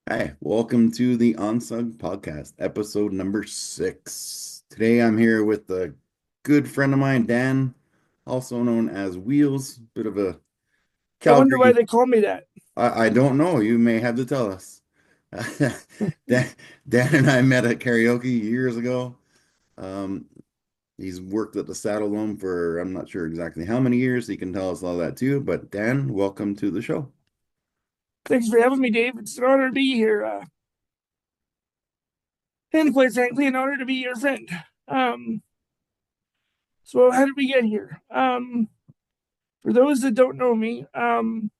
Hi, welcome to the Unsung Podcast, episode number 6. Today I'm here with a good friend of mine, Dan, also known as Wheelz, bit of a I wonder why Calgary. they call me that. I don't know, you may have to tell us. Dan, Dan and I met at karaoke years ago. Um, he's worked at the Saddle Dome for I'm not sure exactly how many years. He can tell us all that too. But Dan, welcome to the show. Thanks for having me, Dave. It's an honor to be here. And quite frankly, an honor to be your friend. Um, so how did we get here? For those that don't know me, I'm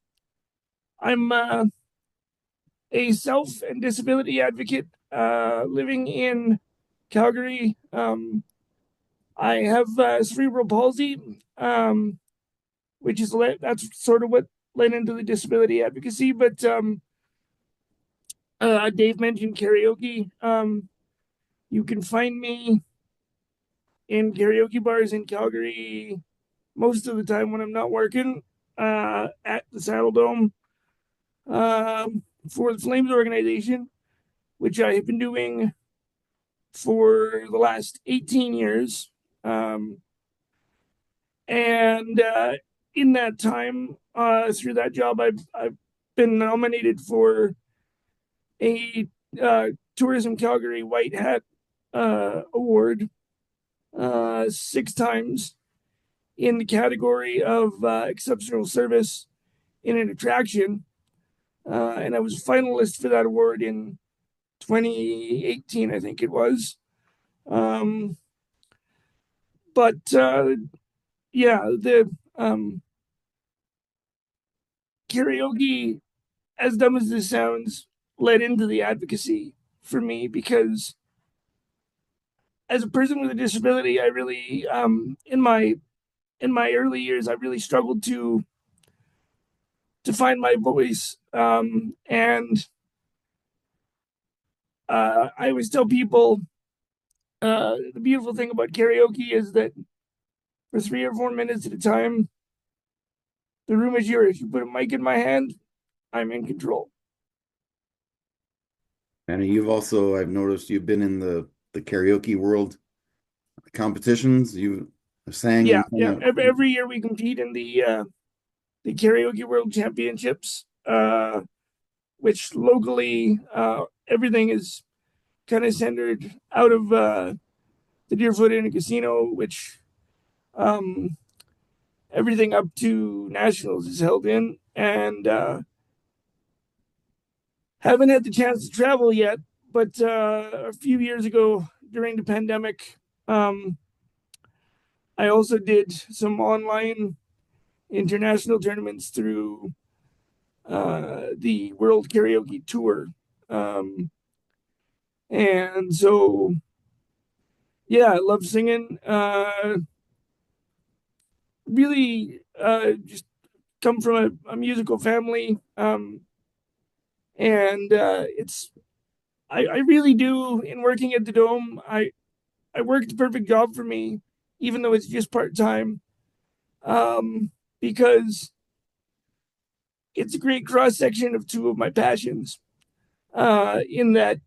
a self and disability advocate living in Calgary. I have cerebral palsy, which is that's sort of what led into the disability advocacy. But Dave mentioned karaoke. You can find me in karaoke bars in Calgary most of the time when I'm not working at the Saddle Dome for the Flames organization, which I have been doing for the last 18 years. Um, and in that time, through that job, I've been nominated for a Tourism Calgary White Hat Award 6 times in the category of exceptional service in an attraction. And I was a finalist for that award in 2018, I think it was. Um, but yeah, the karaoke, as dumb as this sounds, led into the advocacy for me because as a person with a disability, I really, in my early years, I really struggled to find my voice. And I always tell people the beautiful thing about karaoke is that for 3 or 4 minutes at a time, the room is yours. You put a mic in my hand, I'm in control. And I've noticed you've been in the karaoke world competitions. You sang Yeah, and yeah. kind Every year we compete in the karaoke world championships, which locally everything is kind of centered out of the Deerfoot Inn and Casino, which um, everything up to nationals is held in, and haven't had the chance to travel yet. But a few years ago during the pandemic, um, I also did some online international tournaments through the World Karaoke Tour. Um, and so, yeah, I love singing. Really just come from a musical family. And I really do, in working at the Dome, I work the perfect job for me, even though it's just part time, because it's a great cross section of two of my passions. In that,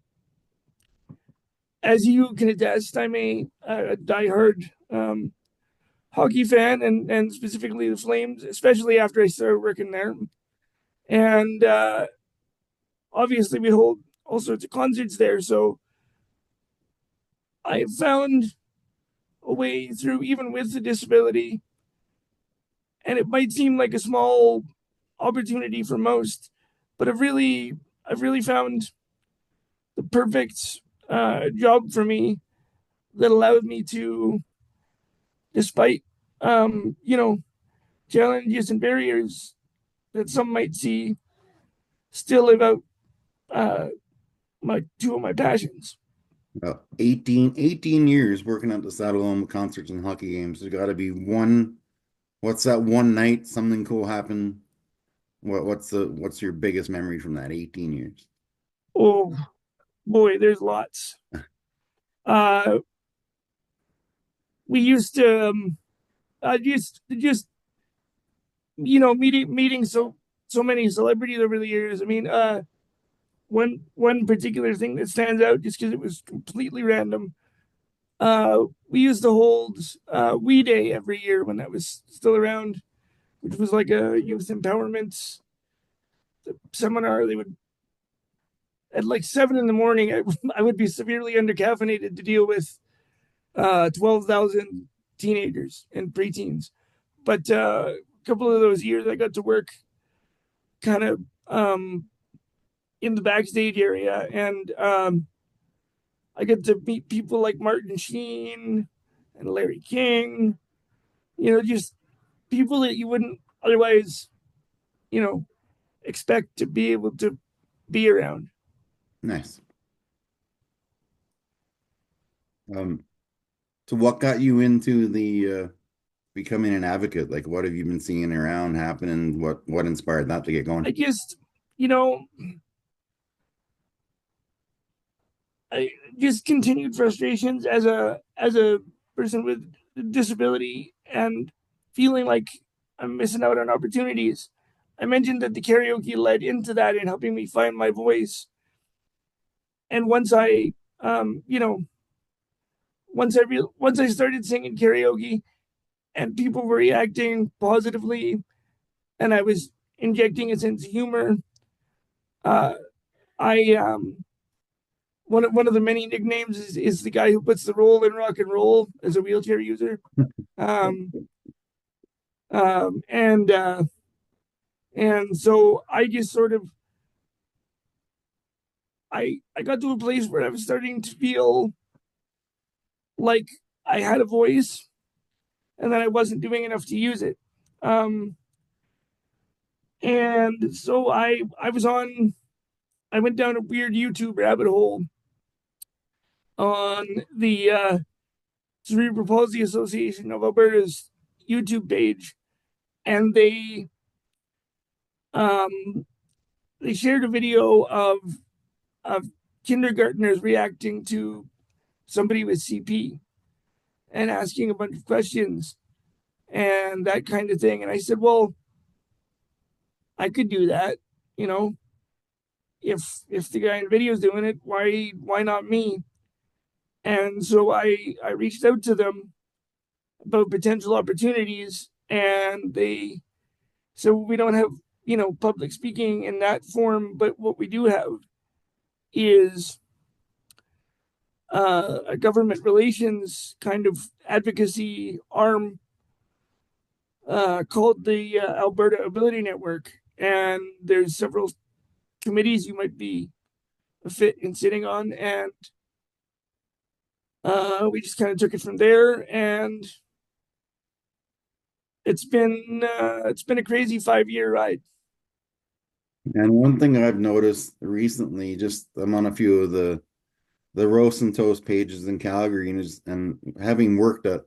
as you can attest, I'm a diehard hockey fan, and specifically the Flames, especially after I started working there. And obviously, we hold all sorts of concerts there, so I have found a way through, even with the disability, and it might seem like a small opportunity for most, but I've really found the perfect job for me that allows me to, despite challenges and barriers that some might see, still live out uh, my two of my passions. of 18 years working at the Saddle Dome concerts and hockey games. There's got to be what's that one night something cool happened? What's your biggest memory from that 18 years? Oh boy, there's lots. Uh, we used to just meeting so many celebrities over the years. I mean, one particular thing that stands out just because it was completely random. We used to hold We Day every year when that was still around, which was like a youth empowerment seminar. They would at like 7 in the morning. I would be severely undercaffeinated to deal with 12,000 teenagers and preteens. But a couple of those years, I got to work kind of in the backstage area, and I get to meet people like Martin Sheen and Larry King. Just people that you wouldn't otherwise, you know, expect to be able to be around. Nice. Um, so what got you into the becoming an advocate? Like, what have you been seeing around happening? What inspired that to get going? I just, you know, I just continued frustrations as a person with disability and feeling like I'm missing out on opportunities. I mentioned that the karaoke led into that in helping me find my voice. And um, you know, once I started singing karaoke and people were reacting positively, and I was injecting a sense of humor, uh, I one of the many nicknames is the guy who puts the roll in rock and roll as a wheelchair user. Um, um, and uh, and so I just sort of I got to a place where I was starting to feel like I had a voice and that I wasn't doing enough to use it. Um, and so I went down a weird YouTube rabbit hole on the Cerebral Palsy Association of Alberta's YouTube page, and um, they shared a video of kindergartners reacting to somebody with CP and asking a bunch of questions and that kind of thing. And I said, well, I could do that, you know, if the guy in the video is doing it, why not me? And so I reached out to them about potential opportunities, and they so we don't have public speaking in that form, but what we do have is a government relations kind of advocacy arm called the Alberta Ability Network, and there's several committees you might be a fit in sitting on, and we just kind of took it from there, and it's been a crazy 5 year ride. And one thing I've noticed recently, just I'm on a few of the roast and toast pages in Calgary, and having worked at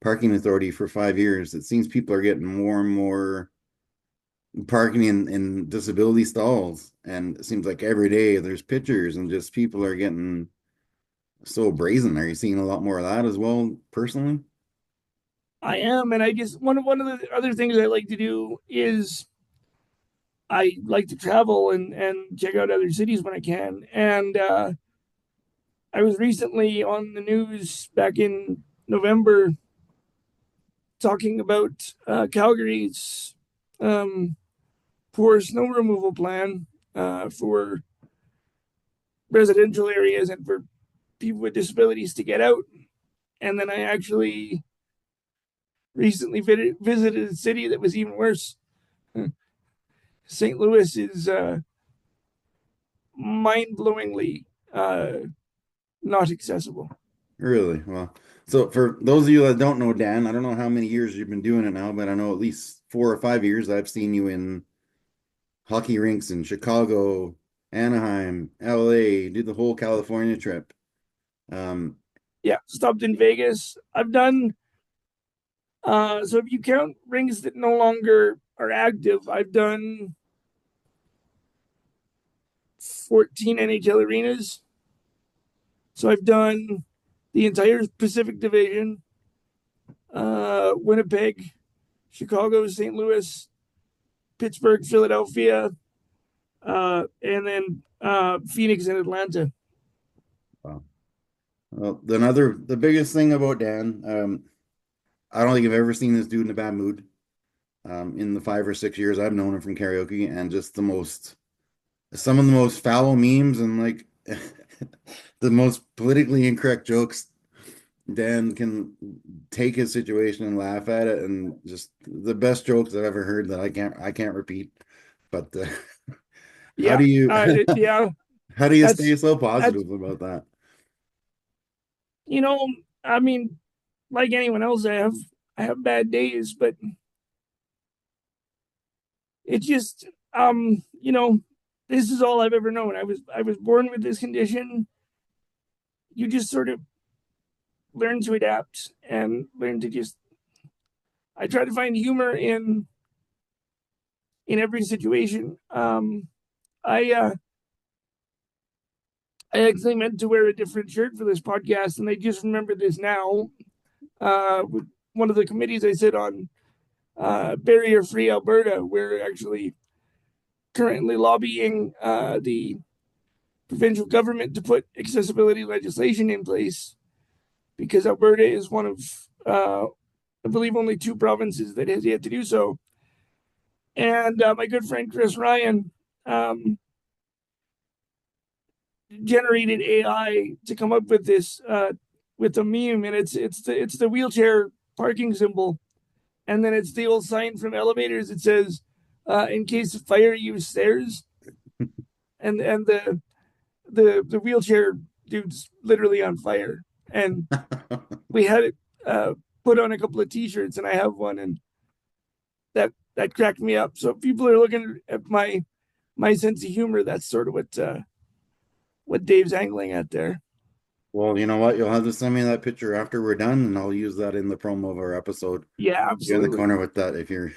parking authority for 5 years, it seems people are getting more and more parking in disability stalls, and it seems like every day there's pictures and just people are getting so brazen. Are you seeing a lot more of that as well, personally? I am, and I just one of the other things I like to do is I like to travel and check out other cities when I can. And I was recently on the news back in November talking about Calgary's um, poor snow removal plan for residential areas and for people with disabilities to get out. And then I actually recently visited a city that was even worse. St. Louis is mind-blowingly not accessible. Really? Well, so for those of you that don't know Dan, I don't know how many years you've been doing it now, but I know at least 4 or 5 years I've seen you in hockey rinks in Chicago, Anaheim, LA, did the whole California trip. Um, Yeah, stopped in Vegas. I've done so if you count rings that no longer are active, I've done 14 NHL arenas. So I've done the entire Pacific Division, Winnipeg, Chicago, St. Louis, Pittsburgh, Philadelphia, and then Phoenix and Atlanta. Wow. Well, the biggest thing about Dan, I don't think I've ever seen this dude in a bad mood. In the 5 or 6 years I've known him from karaoke, and just some of the most foul memes and like the most politically incorrect jokes. Dan can take his situation and laugh at it, and just the best jokes I've ever heard that I can't repeat. But how Yeah, do you yeah. how do you That's stay so that's positive about that? you know, I mean, like anyone else, I have bad days, but it just this is all I've ever known. I was born with this condition. You just sort of learn to adapt and learn to just. I try to find humor in every situation. I uh, I actually meant to wear a different shirt for this podcast, and I just remembered this now. With one of the committees I sit on, Barrier Free Alberta, we're actually currently lobbying the provincial government to put accessibility legislation in place because Alberta is one of, I believe, only two provinces that has yet to do so. And my good friend Chris Ryan generated AI to come up with this with a meme, and it's the wheelchair parking symbol, and then it's the old sign from elevators. It says, "In case of fire, use stairs," and the wheelchair dude's literally on fire, and we had it put on a couple of T-shirts, and I have one, and that cracked me up. So if people are looking at my sense of humor, that's sort of what Dave's angling at there. Well, you know what? You'll have to send me that picture after we're done, and I'll use that in the promo of our episode. Yeah, You're in the absolutely. corner with that if you're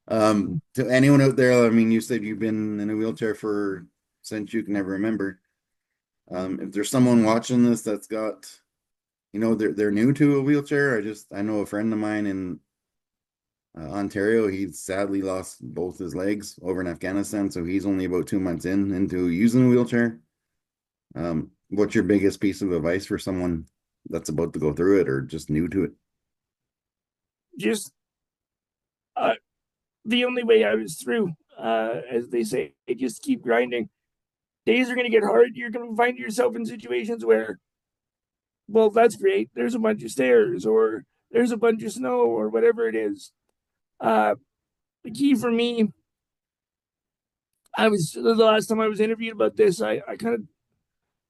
to anyone out there. I mean, you said you've been in a wheelchair for since you can ever remember. If there's someone watching this that's got, they're new to a wheelchair. I know a friend of mine in Ontario. He sadly lost both his legs over in Afghanistan, so he's only about 2 months into using a wheelchair. What's your biggest piece of advice for someone that's about to go through it or just new to it? Just uh, the only way I was through, as they say, just keep grinding. Days are going to get hard. You're going to find yourself in situations where, well, that's great. There's a bunch of stairs, or there's a bunch of snow, or whatever it is. Uh, the key for me, I was the last time I was interviewed about this. I kind of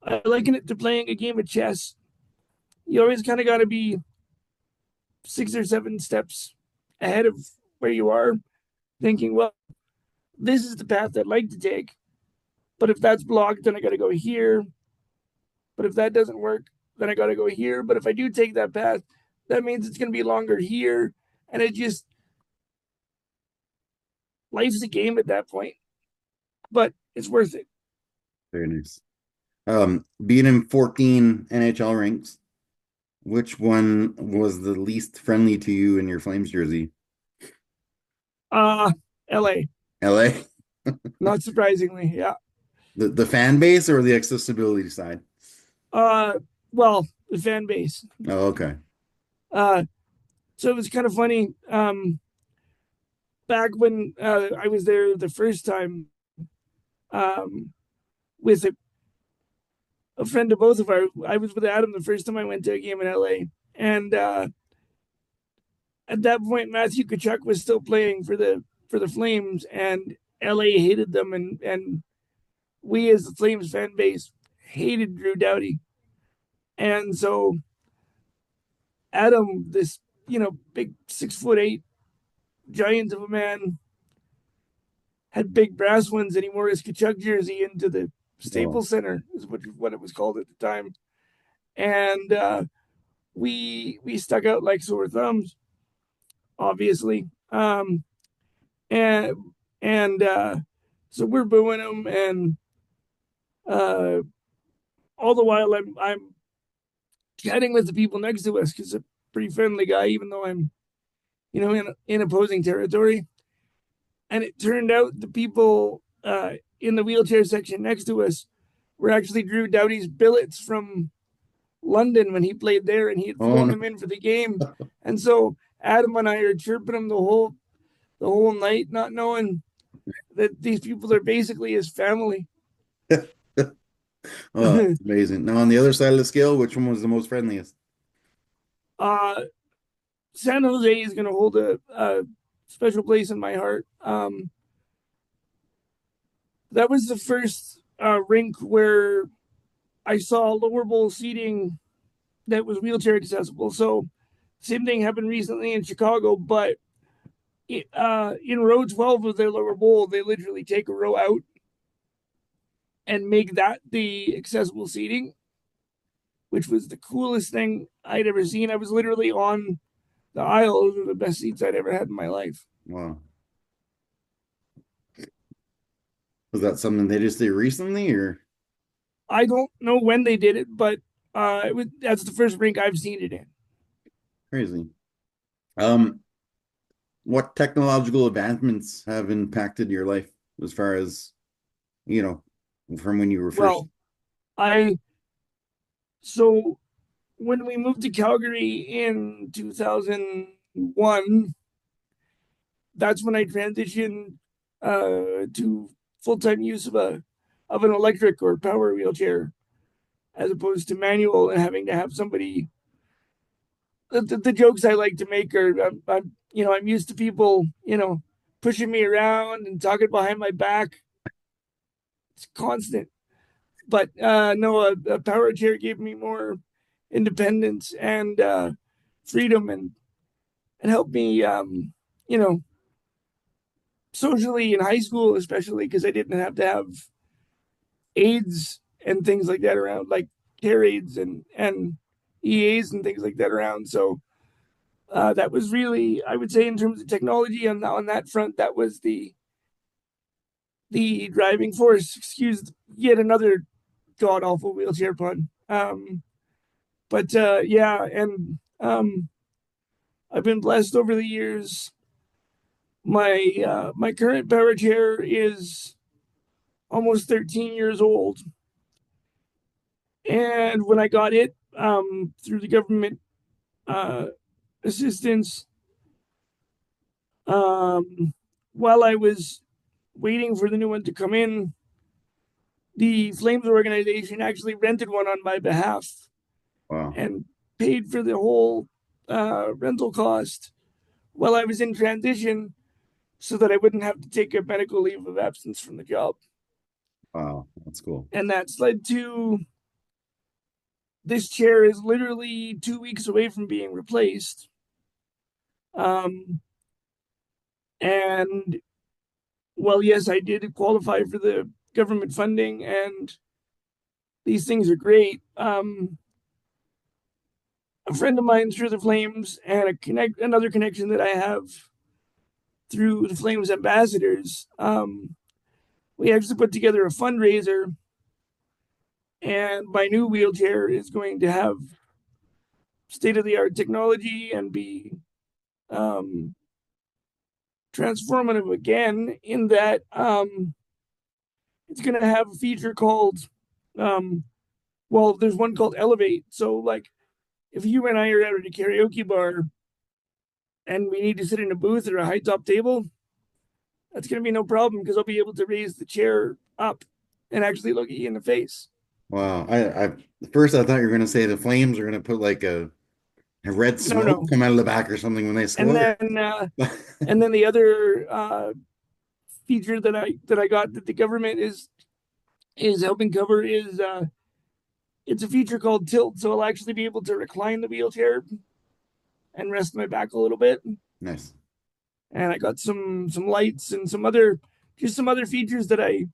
I liken it to playing a game of chess. You always kind of got to be 6 or 7 steps ahead of where you are, thinking, well, this is the path I'd like to take. But if that's blocked, then I got to go here. But if that doesn't work, then I got to go here. But if I do take that path, that means it's going to be longer here. And it just, life's a game at that point, but it's worth it. Very nice. Being in 14 NHL rinks, which one was the least friendly to you in your Flames jersey? LA, LA? not surprisingly. Yeah. The fan base or the accessibility side? Uh, well, the fan base. Oh, okay. Uh, so it was kind of funny. Back when I was there the first time, um, with a friend of both of our, I was with Adam the first time I went to a game in LA, and at that point Matthew Tkachuk was still playing for the Flames, and LA hated them, and we as the Flames fan base hated Drew Doughty, and so Adam, this big 6'8" giant of a man, had big brass ones, and he wore his Kachuk jersey into the Oh, Staples Center, is what it was called at the time, and we stuck out like sore thumbs, obviously, and and so we're booing him, and uh, all the while I'm chatting with the people next to us because it's a pretty friendly guy, even though I'm in opposing territory. And it turned out the people in the wheelchair section next to us were actually Drew Doughty's billets from London when he played there, and he had Oh flown no. them in for the game. And so Adam and I are chirping him the whole night, not knowing that these people are basically his family. Oh, that's amazing. Now on the other side of the scale, which one was the most friendliest? uh, San Jose is going to hold a special place in my heart. That was the first rink where I saw lower bowl seating that was wheelchair accessible. So, same thing happened recently in Chicago, but in row 12 of their lower bowl, they literally take a row out and make that the accessible seating, which was the coolest thing I'd ever seen. I was literally on the aisle. Those were the best seats I'd ever had in my life. Wow. Was that something they just did recently or I don't know when they did it, but that's the first rink I've seen it in. crazy? Um, what technological advancements have impacted your life as far as, you know, from when you were first? Well, I so when we moved to Calgary in 2001, that's when I transitioned to full time use of an electric or power wheelchair as opposed to manual and having to have somebody. The jokes I like to make are I'm used to people pushing me around and talking behind my back. It's constant, but no, a power chair gave me more independence and freedom and helped me you know socially in high school, especially because I didn't have to have aids and things like that around, like care aids and EAs and things like that around. So that was really, I would say, in terms of technology on that front, that was the driving force. Excuse yet another god awful wheelchair pun. But yeah, and I've been blessed over the years. My current power chair is almost 13 years old, and when I got it through the government uh, assistance, while I was waiting for the new one to come in, the Flames organization actually rented one on my behalf Wow. and paid for the whole rental cost while I was in transition so that I wouldn't have to take a medical leave of absence from the job. Wow. That's cool. And that's led to this chair is literally 2 weeks away from being replaced. Um, and well, yes, I did qualify for the government funding, and these things are great. A friend of mine through the Flames and another connection that I have through the Flames ambassadors. We actually put together a fundraiser, and my new wheelchair is going to have state of the art technology and be um, transformative again in that it's going to have a feature called, um, well, there's one called Elevate. So, like, if you and I are out at a karaoke bar and we need to sit in a booth or a high top table, that's going to be no problem because I'll be able to raise the chair up and actually look at you in the face. Wow. At first I thought you were gonna say the Flames are gonna put like a red No, smoke no. come out of the back or something when they And score. then the other feature that I got that the government is helping cover is it's a feature called Tilt, so I'll actually be able to recline the wheelchair and rest my back a little bit. Nice. And I got some lights and some other features that I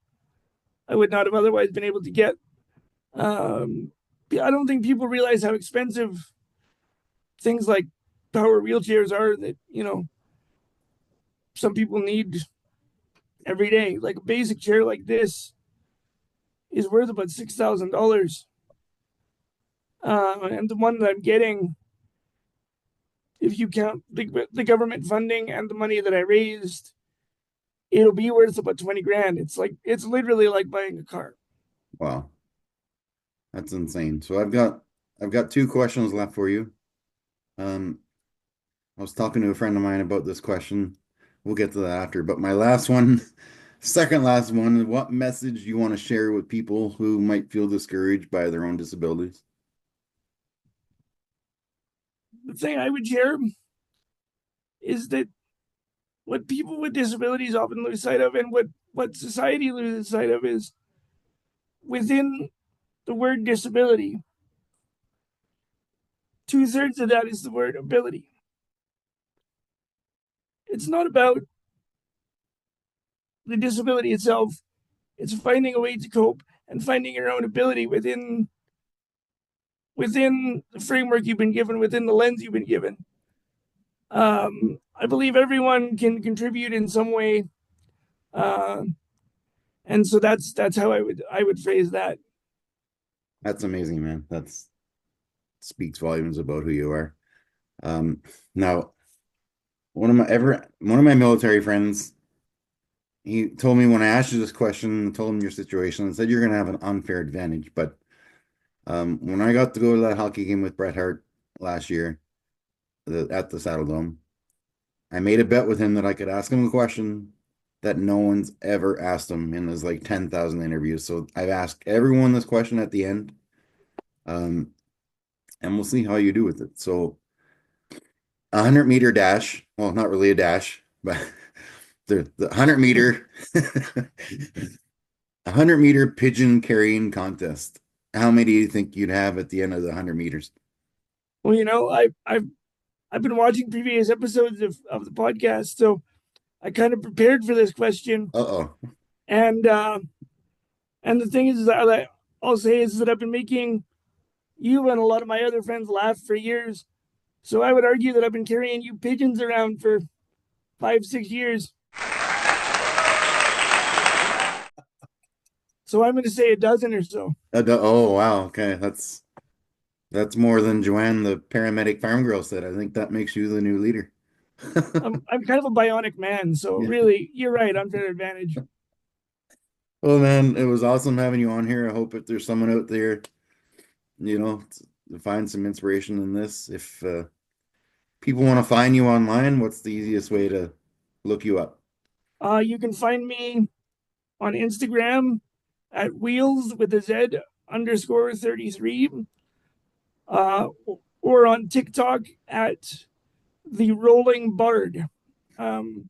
would not have otherwise been able to get. I don't think people realize how expensive things like power wheelchairs are that some people need every day. Like a basic chair like this is worth about $6,000, and the one that I'm getting, if you count the government funding and the money that I raised, it'll be worth about 20 grand. It's literally like buying a car. Wow, that's insane. So I've got two questions left for you. Um, I was talking to a friend of mine about this question. We'll get to that after, but my last one, second last one, what message do you want to share with people who might feel discouraged by their own disabilities? The thing I would share is that what people with disabilities often lose sight of, and what society loses sight of, is within the word disability, 2/3 of that is the word ability. It's not about the disability itself, it's finding a way to cope and finding your own ability within the framework you've been given, within the lens you've been given. I believe everyone can contribute in some way, uh, and so that's how I would phrase that. That's amazing, man. That's speaks volumes about who you are. Um, Now, one of my military friends, he told me when I asked you this question, told him your situation, and said you're going to have an unfair advantage. But when I got to go to that hockey game with Bret Hart last year at the Saddle Dome, I made a bet with him that I could ask him a question that no one's ever asked him in his like 10,000 interviews. So I've asked everyone this question at the end, um, and we'll see how you do with it. So 100-meter dash, well, not really a dash, but the 100-meter 100-meter pigeon carrying contest. How many do you think you'd have at the end of the 100 meters? Well, I've been watching previous episodes of the podcast, so I kind of prepared for this question. Uh-oh. And the thing is that I'll say is that I've been making you and a lot of my other friends laugh for years. So I would argue that I've been carrying you pigeons around for 5, 6 years. So I'm going to say a dozen or so. Oh, wow. Okay. That's more than Joanne, the paramedic farm girl, said. I think that makes you the new leader. I'm kind of a bionic man, so Yeah. really, you're right. Unfair advantage. Well, man, it was awesome having you on here. I hope that there's someone out there, to find some inspiration in this. If people want to find you online, what's the easiest way to look you up? You can find me on Instagram at Wheelz with a Z _33, uh, or on TikTok at the Rolling Bard. Um,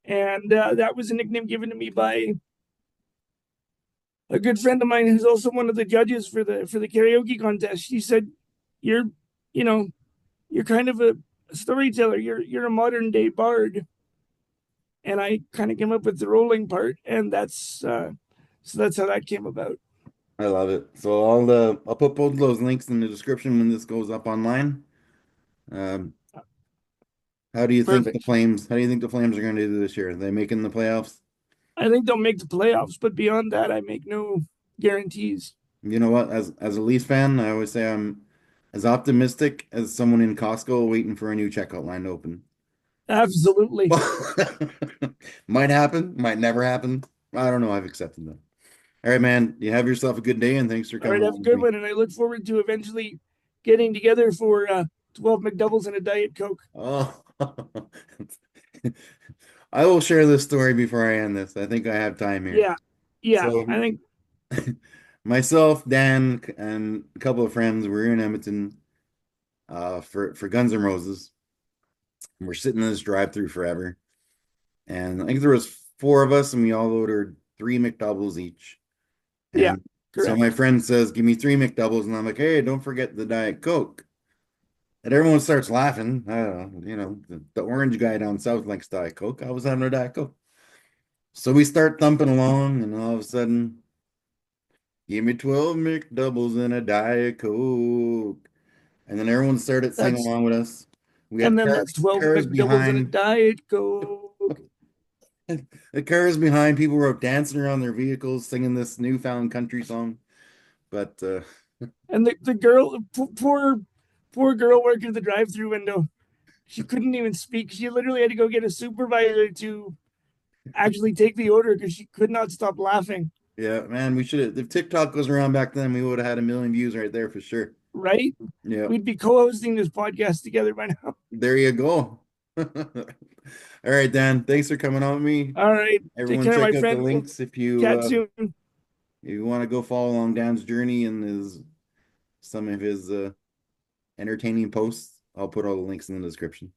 and that was a nickname given to me by a good friend of mine who's also one of the judges for the karaoke contest. She said, "You're, you know, you're kind of a storyteller. You're a modern day bard." And I kind of came up with the rolling part, and that's how that came about. I love it. So I'll put both of those links in the description when this goes up online. Um, Perfect. How do you think the Flames are going to do this year? Are they making the playoffs? I think they'll make the playoffs, but beyond that, I make no guarantees. You know what? As a Leafs fan, I always say I'm as optimistic as someone in Costco waiting for a new checkout line to open. Absolutely. Might happen, might never happen. I don't know. I've accepted that. All right, man. You have yourself a good day, and thanks for All right, coming have a on with good me. one, and I look forward to eventually getting together for 12 McDoubles and a Diet Coke. Oh, I will share this story before I end this. I think I have time here. Yeah, yeah. So, I think myself, Dan, and a couple of friends, we're in Edmonton for Guns N' Roses. We're sitting in this drive-through forever, and I think there was four of us, and we all ordered three McDoubles each. yeah, And so my correct. friend says, "Give me three McDoubles," and I'm like, "Hey, don't forget the Diet Coke." And everyone starts laughing. I don't know, the orange guy down south likes Diet Coke. I was having a Diet Coke. So we start thumping along, and all of a sudden, give me 12 McDoubles and a Diet Coke. And then everyone started singing That's along with us. We and had then that's 12 cars McDoubles and a behind. Diet Coke. The cars behind, people were dancing around their vehicles, singing this newfound country song. But And the girl, poor girl working at the drive-through window, she couldn't even speak. She literally had to go get a supervisor to actually take the order because she could not stop laughing. Yeah, man, we should have, if TikTok was around back then, we would have had 1 million views right there for sure. Right? Yeah, We'd be co-hosting this podcast together by now. there you go. All right, Dan, thanks for coming on with me. All right. Take Everyone care, my check out the friend. We'll links if you chat soon. if you want to go follow along Dan's journey and his some of his entertaining posts. I'll put all the links in the description.